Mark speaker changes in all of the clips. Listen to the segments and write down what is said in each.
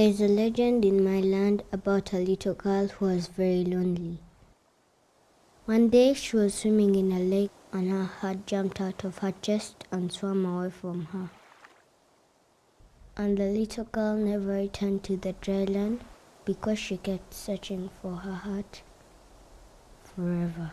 Speaker 1: There's a legend in my land about a little girl who was very lonely. One day she was swimming in a lake and her heart jumped out of her chest and swam away from her. And the little girl never returned to the dry land because she kept searching for her heart forever.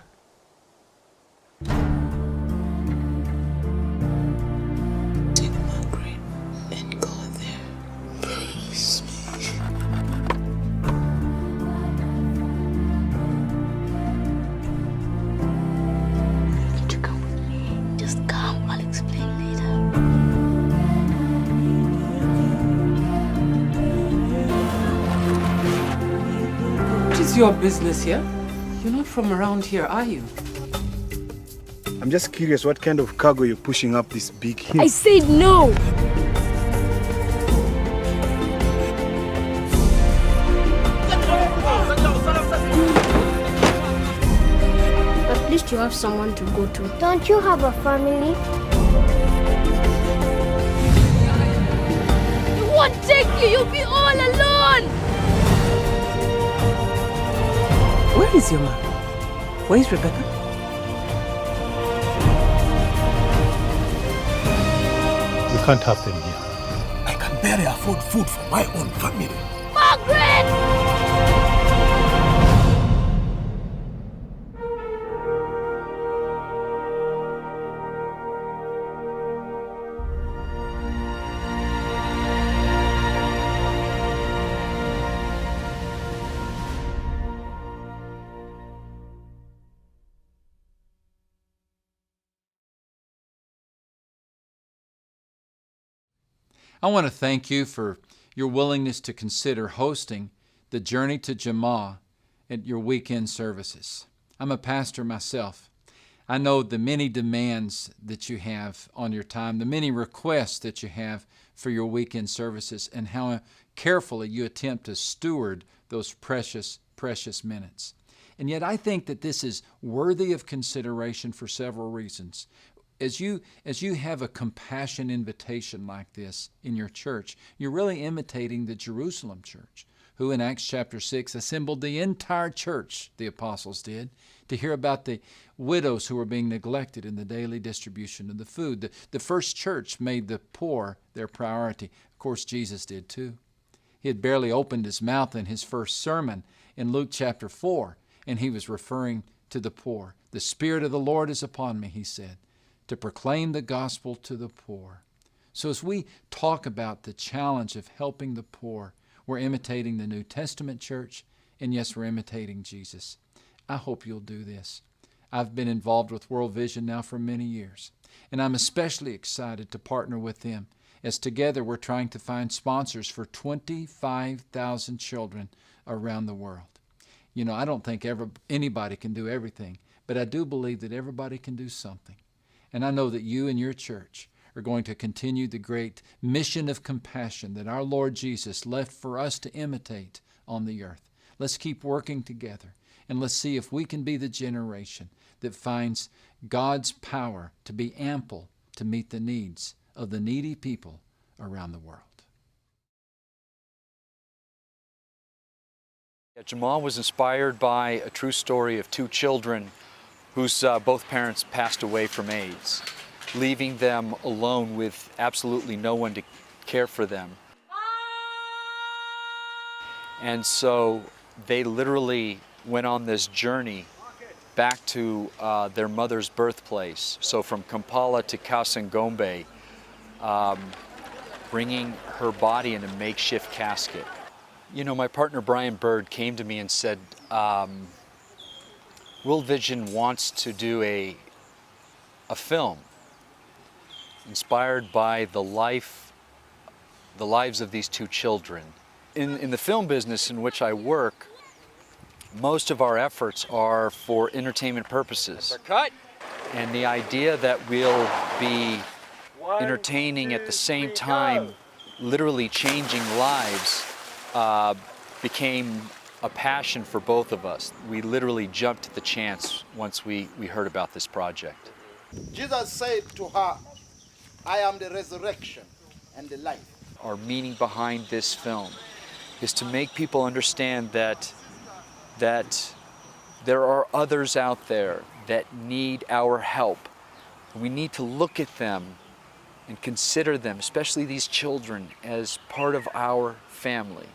Speaker 2: Your business here? You're not from around here, are you?
Speaker 3: I'm just curious what kind of cargo you're pushing up this big hill.
Speaker 4: I said no!
Speaker 1: At least you have someone to go to. Don't you have a family?
Speaker 4: It won't take you! You'll be all alone!
Speaker 2: Where is your mom? Where is Rebecca?
Speaker 5: You can't have them here.
Speaker 6: I can barely afford food for my own family.
Speaker 4: Margaret!
Speaker 7: I want to thank you for your willingness to consider hosting the Journey to Jamaa at your weekend services. I'm a pastor myself. I know the many demands that you have on your time, the many requests that you have for your weekend services, and how carefully you attempt to steward those precious, precious minutes. And yet I think that this is worthy of consideration for several reasons. As you have a compassion invitation like this in your church, you're really imitating the Jerusalem church, who in Acts chapter 6 assembled the entire church, the apostles did, to hear about the widows who were being neglected in the daily distribution of the food. The first church made the poor their priority. Of course, Jesus did too. He had barely opened his mouth in his first sermon in Luke chapter 4, and he was referring to the poor. The Spirit of the Lord is upon me, he said, to proclaim the gospel to the poor. So as we talk about the challenge of helping the poor, we're imitating the New Testament church, and yes, we're imitating Jesus. I hope you'll do this. I've been involved with World Vision now for many years, and I'm especially excited to partner with them as together we're trying to find sponsors for 25,000 children around the world. You know, I don't think anybody can do everything, but I do believe that everybody can do something. And I know that you and your church are going to continue the great mission of compassion that our Lord Jesus left for us to imitate on the earth. Let's keep working together, and let's see if we can be the generation that finds God's power to be ample to meet the needs of the needy people around the world.
Speaker 8: Jamaa was inspired by a true story of two children whose both parents passed away from AIDS, leaving them alone with absolutely no one to care for them. And so they literally went on this journey back to their mother's birthplace. So from Kampala to Kasangombe, bringing her body in a makeshift casket. You know, my partner Brian Bird came to me and said, World Vision wants to do a film inspired by the lives of these two children. In the film business in which I work, most of our efforts are for entertainment purposes. And the idea that we'll be entertaining at the same time, literally changing lives, became a passion for both of us. We literally jumped at the chance once we heard about this project.
Speaker 9: Jesus said to her, I am the resurrection and the life.
Speaker 8: Our meaning behind this film is to make people understand that there are others out there that need our help. We need to look at them and consider them, especially these children, as part of our family.